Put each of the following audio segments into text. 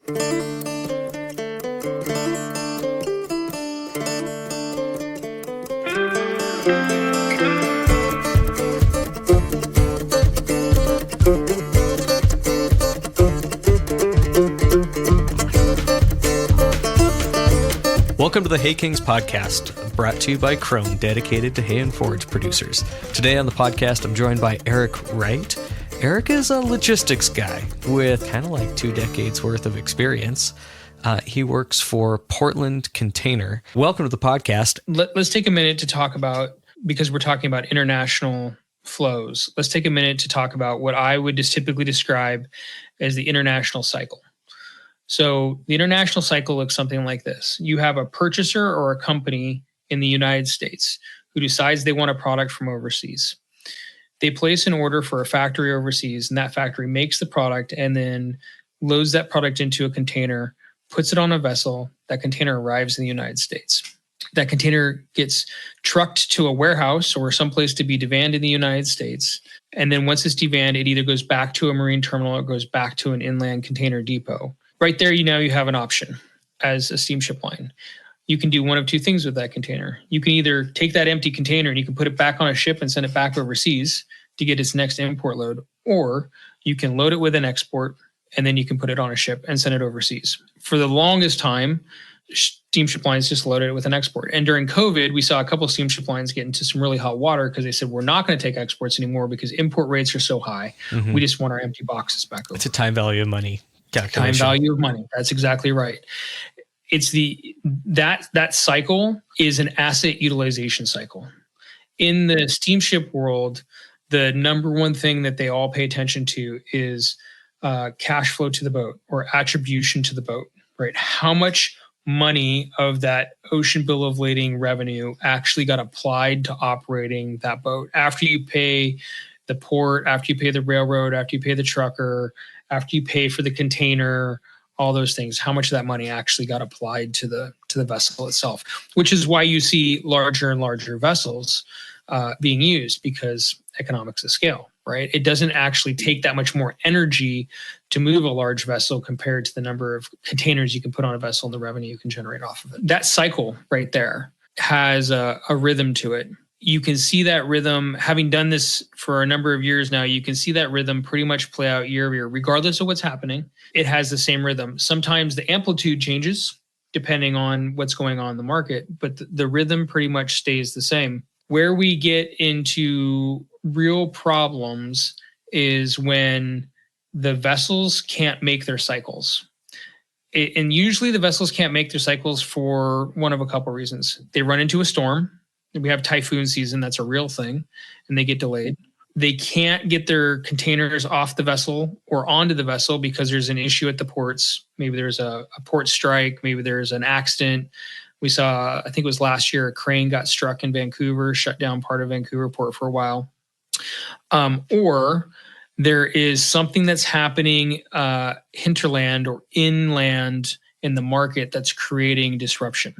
Welcome to the Hay Kings podcast, brought to you by Chrome, dedicated to hay and forage producers. Today on the podcast, I'm joined by Eric Wright. Eric is a logistics guy with kind of like 2 decades worth of experience. He works for Portland Container. Welcome to the podcast. Let's take a minute to talk about, because we're talking about international flows, let's take a minute to talk about what I would just typically describe as the international cycle. So the international cycle looks something like this. You have a purchaser or a company in the United States who decides they want a product from overseas. They place an order for a factory overseas, and that factory makes the product and then loads that product into a container, puts it on a vessel. That container arrives in the United States. That container gets trucked to a warehouse or someplace to be devanned in the United States. And then once it's devanned, it either goes back to a marine terminal or goes back to an inland container depot. Right there, you have an option as a steamship line. You can do one of 2 things with that container. You can either take that empty container and you can put it back on a ship and send it back overseas to get its next import load, or you can load it with an export and then you can put it on a ship and send it overseas. For the longest time, steamship lines just loaded it with an export. And during COVID, we saw a couple of steamship lines get into some really hot water because they said, we're not going to take exports anymore because import rates are so high. Mm-hmm. We just want our empty boxes back over. It's a time value of money calculation. Time value of money. That's exactly right. It's that cycle is an asset utilization cycle. In the steamship world, the number one thing that they all pay attention to is cash flow to the boat or attribution to the boat, right? How much money of that ocean bill of lading revenue actually got applied to operating that boat after you pay the port, after you pay the railroad, after you pay the trucker, after you pay for the container, all those things, how much of that money actually got applied to the vessel itself, which is why you see larger and larger vessels being used, because economics of scale, right? It doesn't actually take that much more energy to move a large vessel compared to the number of containers you can put on a vessel and the revenue you can generate off of it. That cycle right there has a rhythm to it. You can see that rhythm, having done this for a number of years now, you can see that rhythm pretty much play out year over year, regardless of what's happening. It has the same rhythm. Sometimes the amplitude changes depending on what's going on in the market, but the rhythm pretty much stays the same. Where we get into real problems is when the vessels can't make their cycles. And usually the vessels can't make their cycles for one of a couple of reasons. They run into a storm. We have typhoon season, that's a real thing, and they get delayed. They can't get their containers off the vessel or onto the vessel because there's an issue at the ports. Maybe there's a port strike, maybe there's an accident. We saw, I think it was last year, a crane got struck in Vancouver, shut down part of Vancouver port for a while. Or there is something that's happening hinterland or inland in the market that's creating disruption.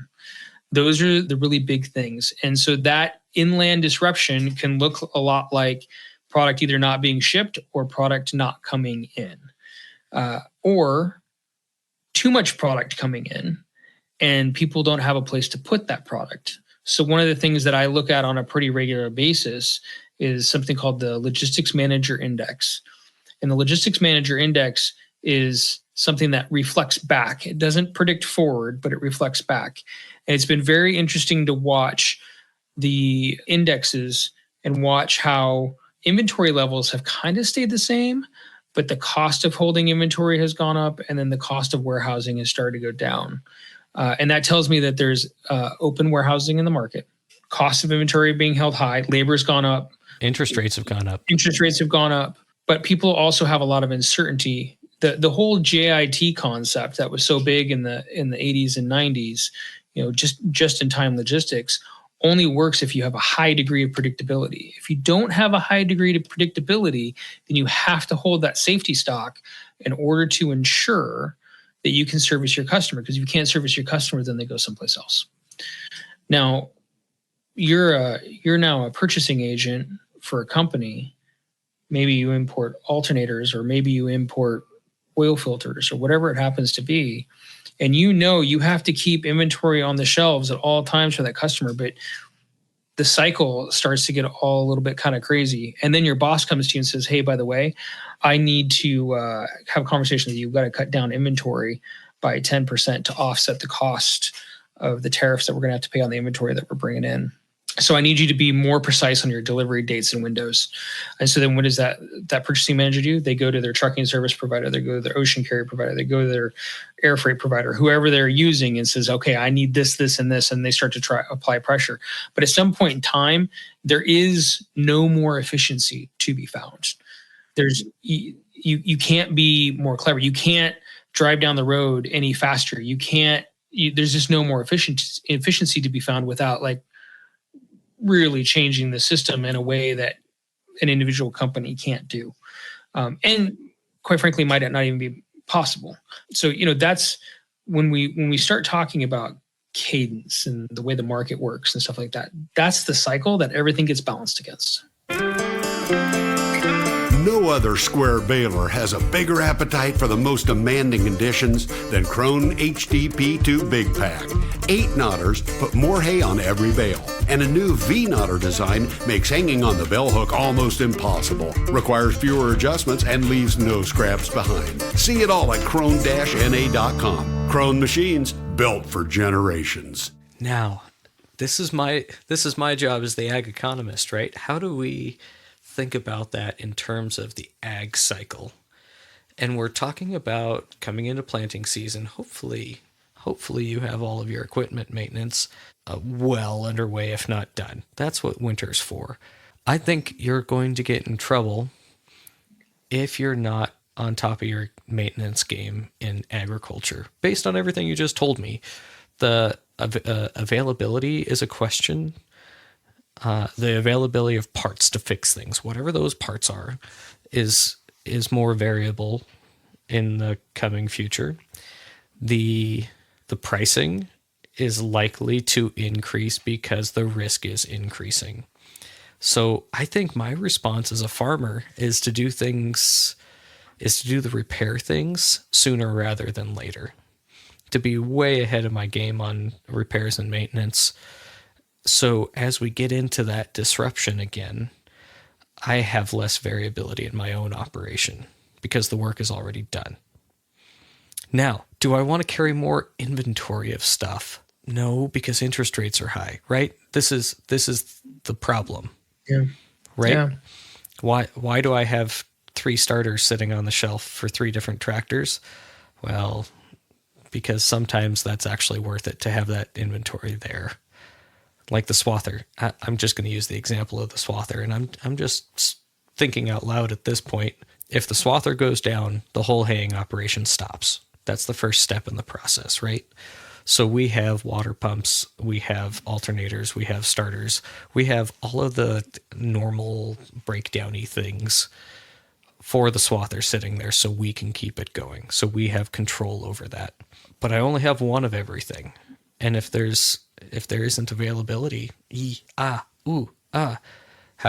Those are the really big things. And so that inland disruption can look a lot like product either not being shipped or product not coming in, or too much product coming in and people don't have a place to put that product. So one of the things that I look at on a pretty regular basis is something called the Logistics Manager Index. And the Logistics Manager Index is something that reflects back. It doesn't predict forward, but it reflects back. And it's been very interesting to watch the indexes and watch how inventory levels have kind of stayed the same, but the cost of holding inventory has gone up, and then the cost of warehousing has started to go down. And that tells me that there's open warehousing in the market. Cost of inventory being held high, labor's gone up. Interest rates have gone up. Interest rates have gone up, but people also have a lot of uncertainty. The whole JIT concept that was so big in the 80s and 90s, just in time logistics, only works if you have a high degree of predictability. If you don't have a high degree of predictability, then you have to hold that safety stock in order to ensure that you can service your customer. Because if you can't service your customer, then they go someplace else. Now, you're now a purchasing agent for a company. Maybe you import alternators, or maybe you import oil filters or whatever it happens to be. And you have to keep inventory on the shelves at all times for that customer, but the cycle starts to get all a little bit kind of crazy. And then your boss comes to you and says, hey, by the way, I need to have a conversation with you. You've got to cut down inventory by 10% to offset the cost of the tariffs that we're going to have to pay on the inventory that we're bringing in. So I need you to be more precise on your delivery dates and windows. And so then what does that purchasing manager do? They go to their trucking service provider, they go to their ocean carrier provider, they go to their air freight provider, whoever they're using, and says, okay, I need this, this, and this. And they start to apply pressure. But at some point in time, there is no more efficiency to be found. You can't be more clever. You can't drive down the road any faster. There's just no more efficiency to be found without really changing the system in a way that an individual company can't do. And quite frankly, might not even be possible. So, that's when we start talking about cadence and the way the market works and stuff like that, that's the cycle that everything gets balanced against. No other square baler has a bigger appetite for the most demanding conditions than Krone HDP2 Big Pack. 8 knotters put more hay on every bale, and a new V-knotter design makes hanging on the bell hook almost impossible, requires fewer adjustments, and leaves no scraps behind. See it all at krone-na.com. Krone machines built for generations. Now, this is my job as the ag economist, right? How do we think about that in terms of the ag cycle? And we're talking about coming into planting season. Hopefully you have all of your equipment maintenance well underway, if not done. That's what winter's for. I think you're going to get in trouble if you're not on top of your maintenance game in agriculture. Based on everything you just told me, the availability is a question. The availability of parts to fix things, whatever those parts are, is more variable in the coming future. The pricing is likely to increase because the risk is increasing. So I think my response as a farmer is to do the repair things sooner rather than later, to be way ahead of my game on repairs and maintenance. So as we get into that disruption again, I have less variability in my own operation because the work is already done. Now, do I want to carry more inventory of stuff? No, because interest rates are high, right? This is the problem. Yeah. Right? Yeah. Why do I have 3 starters sitting on the shelf for 3 different tractors? Well, because sometimes that's actually worth it to have that inventory there. Like the swather. I'm just going to use the example of the swather, and I'm just thinking out loud at this point. If the swather goes down, the whole haying operation stops. That's the first step in the process, right? So we have water pumps, we have alternators, we have starters, we have all of the normal breakdowny things for the swather sitting there so we can keep it going. So we have control over that. But I only have one of everything. And if there isn't availability, how do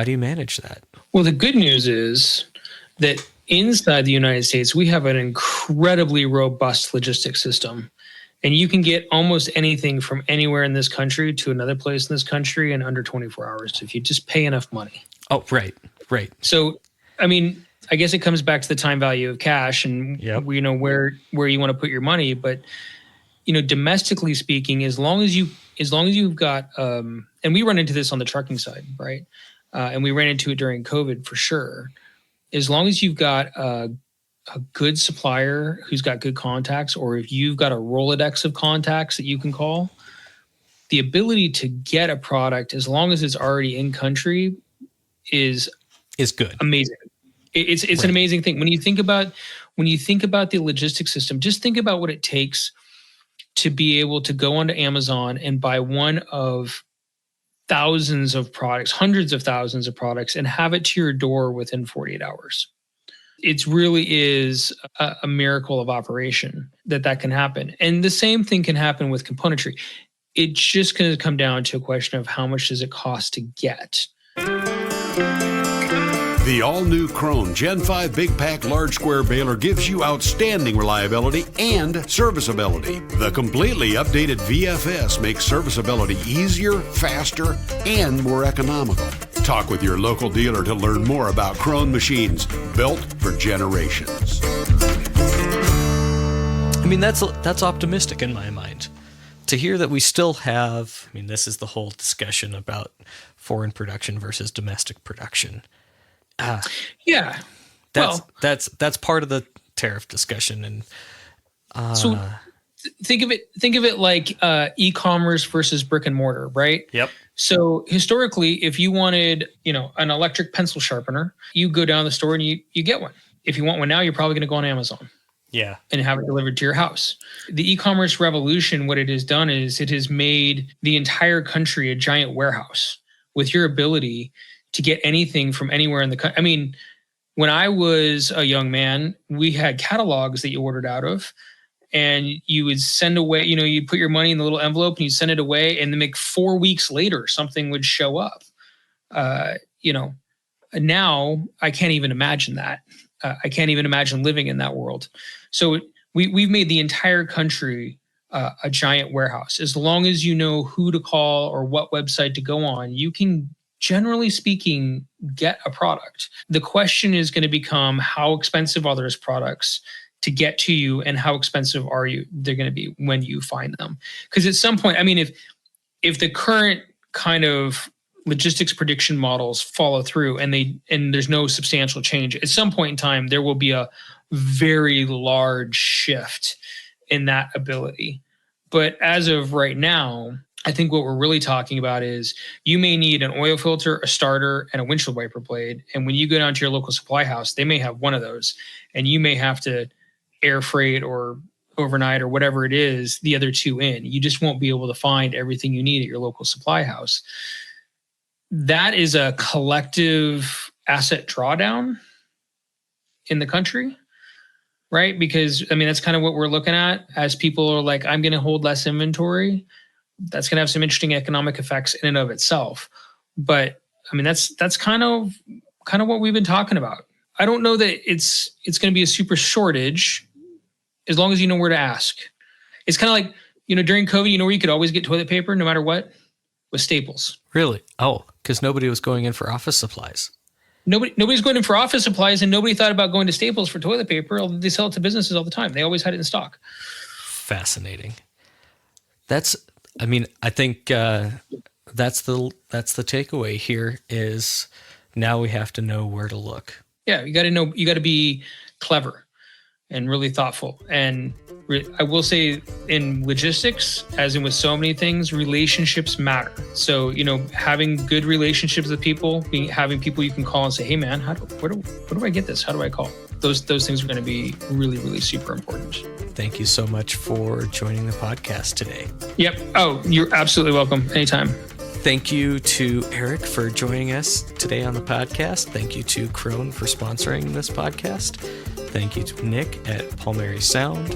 you manage that? Well, the good news is that inside the United States, we have an incredibly robust logistics system. And you can get almost anything from anywhere in this country to another place in this country in under 24 hours if you just pay enough money. Oh, right. So, I mean, I guess it comes back to the time value of cash and we know where you want to put your money. But, domestically speaking, as long as you've got, and we run into this on the trucking side, right? And we ran into it during COVID for sure. As long as you've got a good supplier who's got good contacts, or if you've got a Rolodex of contacts that you can call, the ability to get a product, as long as it's already in country, is good. Amazing. It's right. An amazing thing. When you think about the logistics system, just think about what it takes to be able to go onto Amazon and buy one of thousands of products, hundreds of thousands of products, and have it to your door within 48 hours. It really is a miracle of operation that can happen. And the same thing can happen with componentry. It's just going to come down to a question of how much does it cost to get. The all-new Krone Gen 5 Big Pack Large Square Baler gives you outstanding reliability and serviceability. The completely updated VFS makes serviceability easier, faster, and more economical. Talk with your local dealer to learn more about Krone machines built for generations. I mean, that's optimistic in my mind. To hear that we still have, I mean, this is the whole discussion about foreign production versus domestic production. Yeah. That's part of the tariff discussion. And so think of it like e-commerce versus brick and mortar, right? Yep. So historically, if you wanted, an electric pencil sharpener, you go down the store and you get one. If you want one now, you're probably going to go on Amazon. Yeah. And have it delivered to your house. The e-commerce revolution, what it has done is it has made the entire country a giant warehouse with your ability to get anything from anywhere in the country. I mean, when I was a young man, we had catalogs that you ordered out of, and you would send away, you'd put your money in the little envelope and you send it away, and then 4 weeks later, something would show up. Now I can't even imagine that. I can't even imagine living in that world. So we've made the entire country a giant warehouse. As long as you know who to call or what website to go on, you can, generally speaking, get a product. The question is going to become, how expensive are those products to get to you, and how expensive they're going to be when you find them? Because at some point, I mean, if the current kind of logistics prediction models follow through and there's no substantial change, at some point in time, there will be a very large shift in that ability. But as of right now, I think what we're really talking about is you may need an oil filter, a starter, and a windshield wiper blade. And when you go down to your local supply house, they may have one of those, and you may have to air freight or overnight or whatever it is, the other two in. You just won't be able to find everything you need at your local supply house. That is a collective asset drawdown in the country, right? Because, I mean, that's kind of what we're looking at as people are like, I'm going to hold less inventory. That's going to have some interesting economic effects in and of itself. But I mean, that's kind of what we've been talking about. I don't know that it's going to be a super shortage as long as you know where to ask. It's kind of like, during COVID, where you could always get toilet paper no matter what? With Staples. Really? Oh, because nobody was going in for office supplies. Nobody's going in for office supplies, and nobody thought about going to Staples for toilet paper. They sell it to businesses all the time. They always had it in stock. Fascinating. I think that's the takeaway here is now we have to know where to look. Yeah, you got to be clever and really thoughtful. And I will say, in logistics, as in with so many things, relationships matter. So, having good relationships with people, having people you can call and say, hey man, where do I get this? How do I call? Those things are going to be really, really super important. Thank you so much for joining the podcast today. Yep. Oh, you're absolutely welcome. Anytime. Thank you to Eric for joining us today on the podcast. Thank you to Krone for sponsoring this podcast. Thank you to Nick at Palmieri Sound.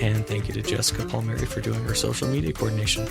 And thank you to Jessica Palmieri for doing our social media coordination.